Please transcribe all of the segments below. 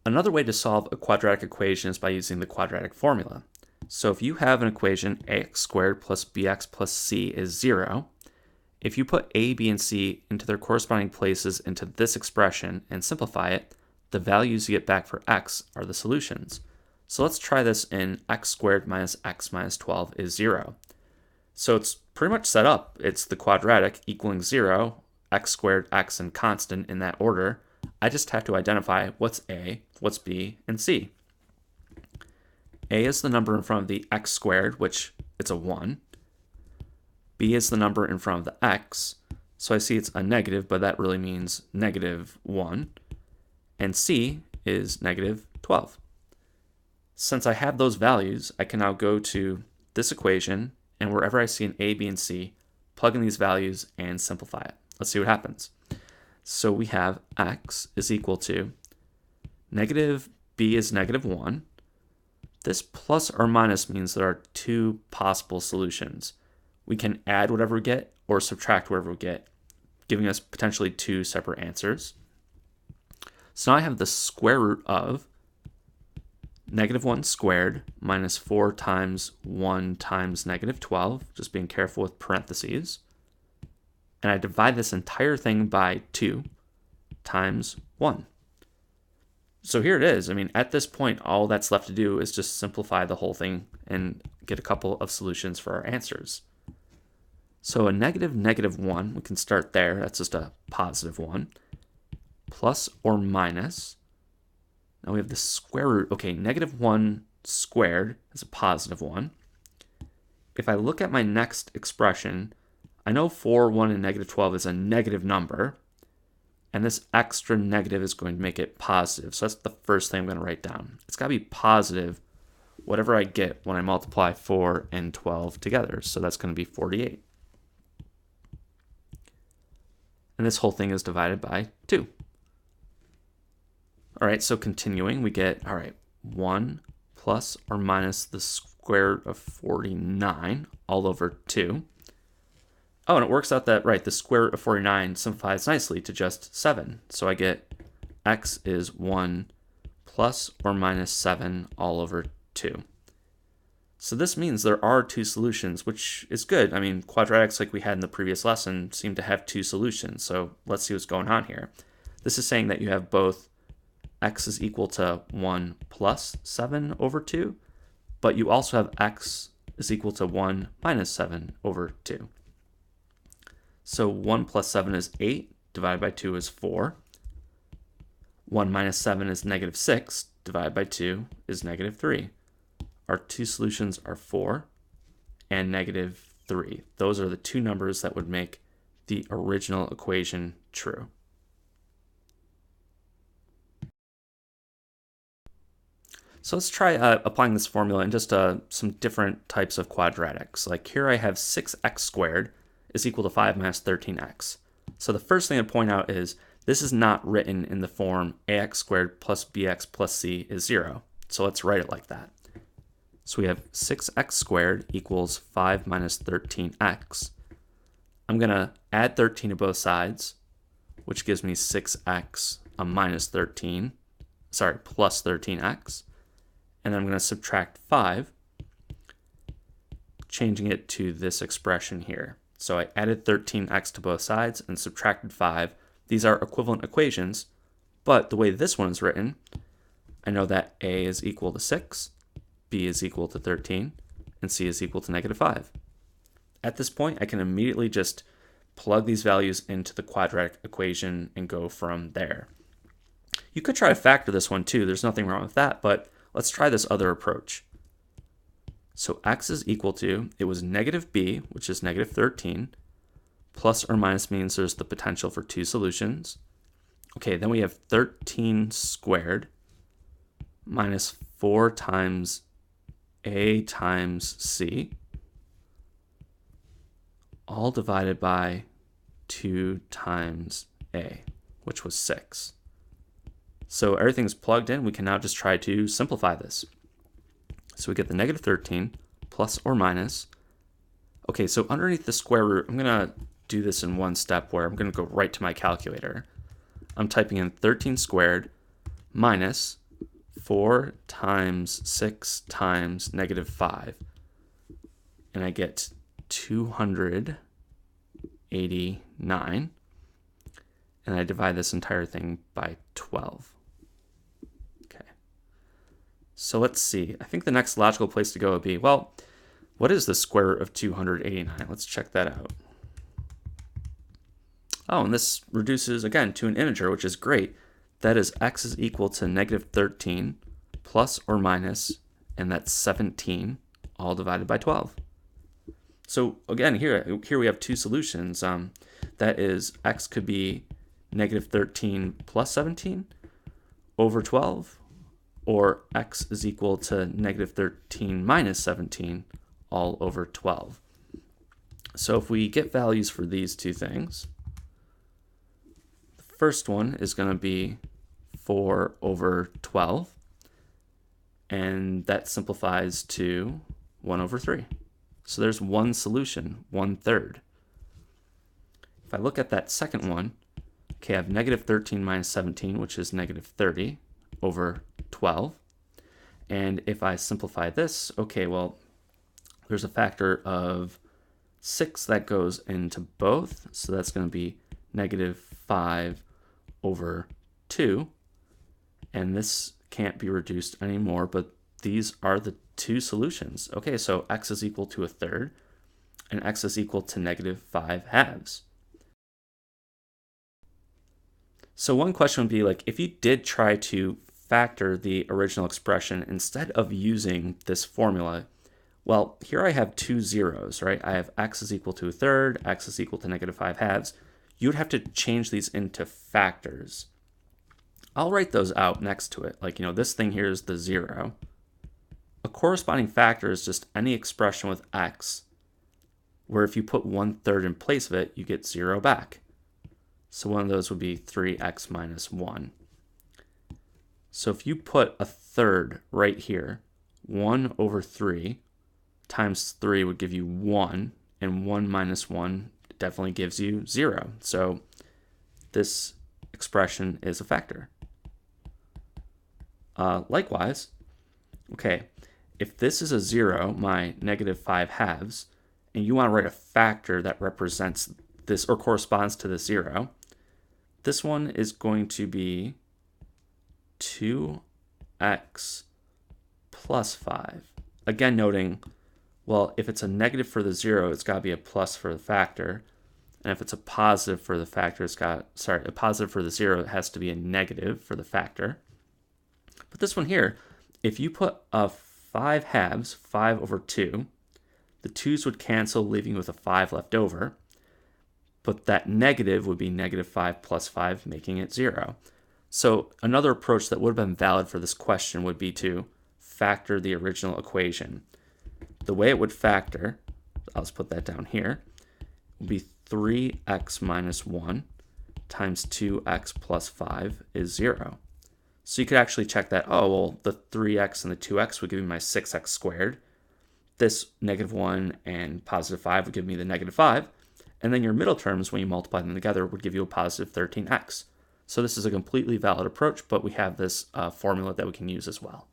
Another way to solve a quadratic equation is by using the quadratic formula. So if you have an equation ax squared plus bx plus c is 0, if you put a, b, and c into their corresponding places into this expression and simplify it, the values you get back for x are the solutions. So let's try this in x squared minus x minus 12 is 0. So it's pretty much set up. It's the quadratic equaling 0, x squared, x, and constant in that order. I just have to identify what's a, what's b, and c. A is the number in front of the x squared, which it's a 1. B is the number in front of the x, so I see it's a negative, but that really means negative 1. And c is negative 12. Since I have those values, I can now go to this equation, and wherever I see an a, b, and c, plug in these values and simplify it. Let's see what happens. So we have x is equal to negative b is negative 1. This plus or minus means there are two possible solutions. We can add whatever we get or subtract whatever we get, giving us potentially two separate answers. So now I have the square root of negative 1 squared minus 4 times 1 times negative 12, just being careful with parentheses. And I divide this entire thing by 2 times 1. So here it is. I mean, at this point, all that's left to do is just simplify the whole thing and get a couple of solutions for our answers. So a negative negative 1, we can start there. That's just a positive 1. Plus or minus. Now we have the square root. Okay, negative 1 squared is a positive 1. If I look at my next expression, I know 4, 1, and negative 12 is a negative number. And this extra negative is going to make it positive. So that's the first thing I'm going to write down. It's got to be positive, whatever I get when I multiply 4 and 12 together. So that's going to be 48. And this whole thing is divided by 2. All right, so continuing, we get, 1 plus or minus the square root of 49 all over 2. Oh, and it works out that, the square root of 49 simplifies nicely to just 7. So I get x is 1 plus or minus 7 all over 2. So this means there are two solutions, which is good. I mean, quadratics like we had in the previous lesson seem to have two solutions. So let's see what's going on here. This is saying that you have both x is equal to 1 plus 7 over 2, but you also have x is equal to 1 minus 7 over 2. So 1 plus 7 is 8, divided by 2 is 4. 1 minus 7 is negative 6, divided by 2 is negative 3. Our two solutions are 4 and negative 3. Those are the two numbers that would make the original equation true. So let's try applying this formula in just some different types of quadratics. Like here I have 6x squared is equal to 5 minus 13x. So the first thing to point out is this is not written in the form ax squared plus bx plus c is 0. So let's write it like that. So we have 6x squared equals 5 minus 13x. I'm going to add 13 to both sides, which gives me 6x minus 13, plus 13x. And then I'm going to subtract 5, changing it to this expression here. So I added 13x to both sides and subtracted 5. These are equivalent equations, but the way this one is written, I know that a is equal to 6, b is equal to 13, and c is equal to negative 5. At this point, I can immediately just plug these values into the quadratic equation and go from there. You could try to factor this one too. There's nothing wrong with that, but let's try this other approach. So x is equal to, it was negative b, which is negative 13, plus or minus means there's the potential for two solutions. Okay, then we have 13 squared minus 4 times a times c, all divided by 2 times a, which was 6. So everything's plugged in. We can now just try to simplify this. So we get the negative 13 plus or minus. Okay, so underneath the square root, I'm going to do this in one step where I'm going to go right to my calculator. I'm typing in 13 squared minus 4 times 6 times negative 5. And I get 289. And I divide this entire thing by 12. Okay. So let's see. I think the next logical place to go would be, well, what is the square root of 289? Let's check that out. Oh, and this reduces, again, to an integer, which is great. That is x is equal to negative 13 plus or minus, and that's 17, all divided by 12. So again, here we have two solutions. That is, x could be negative 13 plus 17 over 12, or x is equal to negative 13 minus 17 all over 12. So if we get values for these two things, the first one is going to be 4 over 12, and that simplifies to 1 over 3. So there's one solution, 1/3. If I look at that second one, okay, I have negative 13 minus 17, which is negative 30 over 12. And if I simplify this, okay, well, there's a factor of 6 that goes into both. So that's going to be negative 5 over 2. And this can't be reduced anymore, but these are the two solutions. Okay, so x is equal to 1/3, and x is equal to negative 5/2. So one question would be, like, if you did try to factor the original expression instead of using this formula, well, here I have two zeros, right? I have x is equal to 1/3, x is equal to negative 5/2. You would have to change these into factors. I'll write those out next to it. Like, this thing here is the 0. A corresponding factor is just any expression with x, where if you put 1/3 in place of it, you get 0 back. So one of those would be 3x minus 1. So if you put 1/3 right here, 1 over 3 times 3 would give you 1, and 1 minus 1 definitely gives you 0. So this expression is a factor. Likewise, okay, if this is a 0, my negative 5/2, and you want to write a factor that represents this or corresponds to the 0, this one is going to be 2x plus 5. Again, noting, well, if it's a negative for the 0, it's got to be a plus for the factor. And if it's a positive for the factor, a positive for the 0, it has to be a negative for the factor. But this one here, if you put a 5/2, 5 over 2, the 2's would cancel, leaving you with a 5 left over. But that negative would be negative 5 plus 5, making it 0. So another approach that would have been valid for this question would be to factor the original equation. The way it would factor, I'll just put that down here, would be 3x minus 1 times 2x plus 5 is 0. So you could actually check that, oh, well, the 3x and the 2x would give me my 6x squared. This negative 1 and positive 5 would give me the negative 5. And then your middle terms, when you multiply them together, would give you a positive 13x. So this is a completely valid approach, but we have this formula that we can use as well.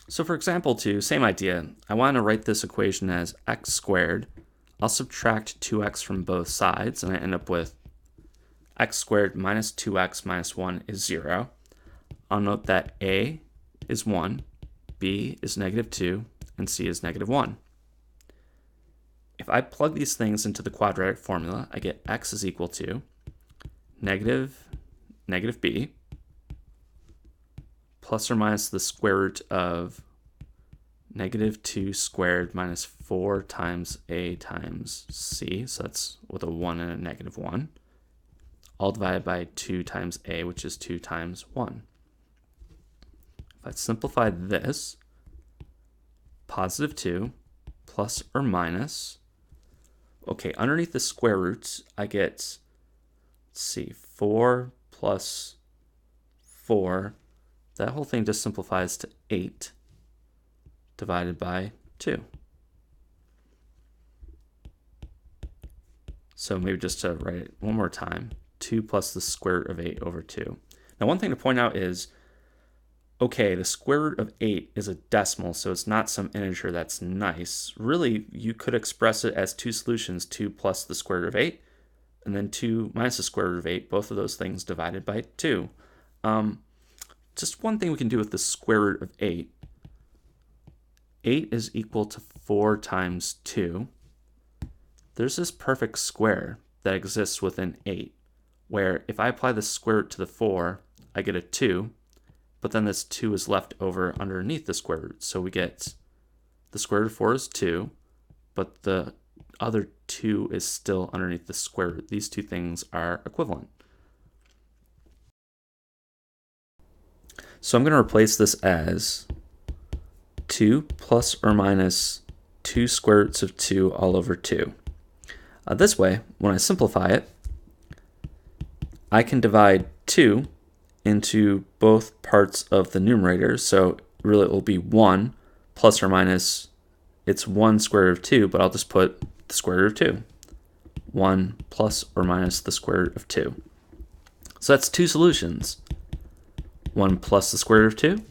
So for example 2, same idea. I want to write this equation as x squared. I'll subtract 2x from both sides, and I end up with x squared minus 2x minus 1 is 0. I'll note that a is 1, b is negative 2, and c is negative 1. If I plug these things into the quadratic formula, I get x is equal to negative b plus or minus the square root of negative 2 squared minus 4 times a times c, so that's with a 1 and a negative 1, all divided by 2 times a, which is 2 times 1. If I simplify this, positive 2 plus or minus, okay, underneath the square roots, I get, let's see, 4 plus 4, that whole thing just simplifies to 8 divided by 2. So maybe just to write it one more time, 2 plus the square root of 8 over 2. Now, one thing to point out is, okay, the square root of 8 is a decimal, so it's not some integer that's nice. Really, you could express it as two solutions, 2 plus the square root of 8, and then 2 minus the square root of 8, both of those things divided by 2. Just one thing we can do with the square root of 8. 8 is equal to 4 times 2. There's this perfect square that exists within 8, where if I apply the square root to the 4, I get a 2, but then this 2 is left over underneath the square root. So we get the square root of 4 is 2, but the other 2 is still underneath the square root. These two things are equivalent. So I'm going to replace this as 2 plus or minus 2 square roots of 2 all over 2. This way, when I simplify it, I can divide 2 into both parts of the numerator. So really it will be 1 plus or minus, it's 1 square root of 2, but I'll just put the square root of 2. 1 plus or minus the square root of 2. So that's two solutions. 1 plus the square root of 2,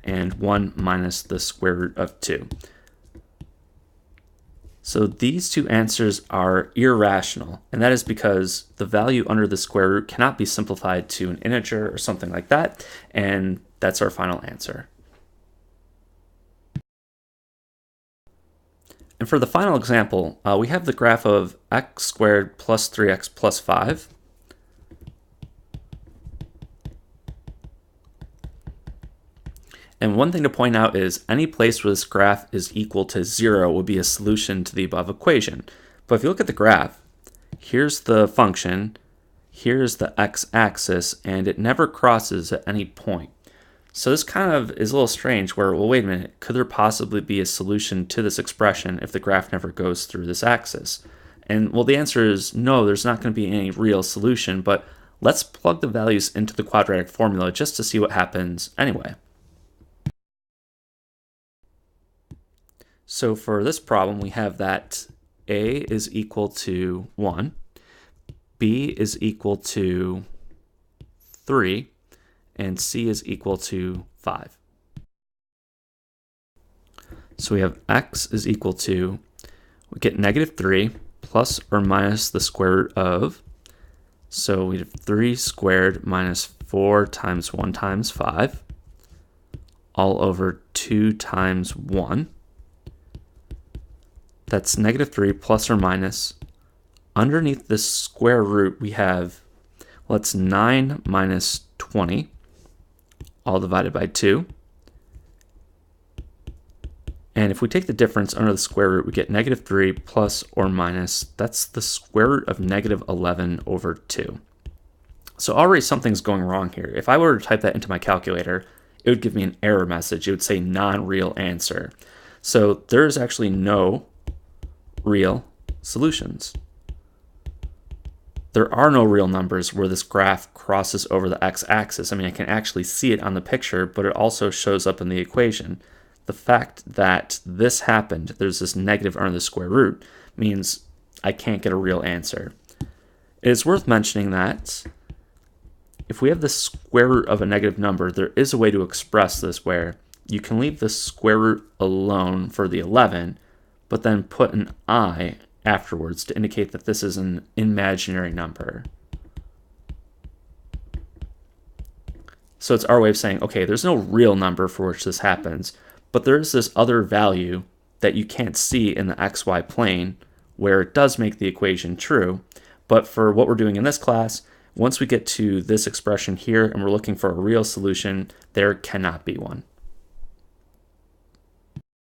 and 1 minus the square root of 2. So these two answers are irrational, and that is because the value under the square root cannot be simplified to an integer or something like that, and that's our final answer. And for the final example, we have the graph of x squared plus 3x plus 5. And one thing to point out is any place where this graph is equal to 0 would be a solution to the above equation. But if you look at the graph, here's the function, here's the x-axis, and it never crosses at any point. So this kind of is a little strange where, well, wait a minute, could there possibly be a solution to this expression if the graph never goes through this axis? And well, the answer is no, there's not going to be any real solution, but let's plug the values into the quadratic formula just to see what happens anyway. So for this problem, we have that a is equal to 1, b is equal to 3, and c is equal to 5. So we have x is equal to, we get negative 3 plus or minus the square root of, so we have 3 squared minus 4 times 1 times 5, all over 2 times 1. That's negative 3 plus or minus. Underneath this square root, we have, well, it's 9 minus 20, all divided by 2. And if we take the difference under the square root, we get negative 3 plus or minus, that's the square root of negative 11 over 2. So already something's going wrong here. If I were to type that into my calculator, it would give me an error message. It would say non-real answer. So there is actually no real solutions. There are no real numbers where this graph crosses over the x-axis. I mean, I can actually see it on the picture, but it also shows up in the equation. The fact that this happened, there's this negative under the square root, means I can't get a real answer. It is worth mentioning that if we have the square root of a negative number, there is a way to express this where you can leave the square root alone for the 11, but then put an I afterwards to indicate that this is an imaginary number. So it's our way of saying, okay, there's no real number for which this happens, but there is this other value that you can't see in the xy plane where it does make the equation true. But for what we're doing in this class, once we get to this expression here and we're looking for a real solution, there cannot be one.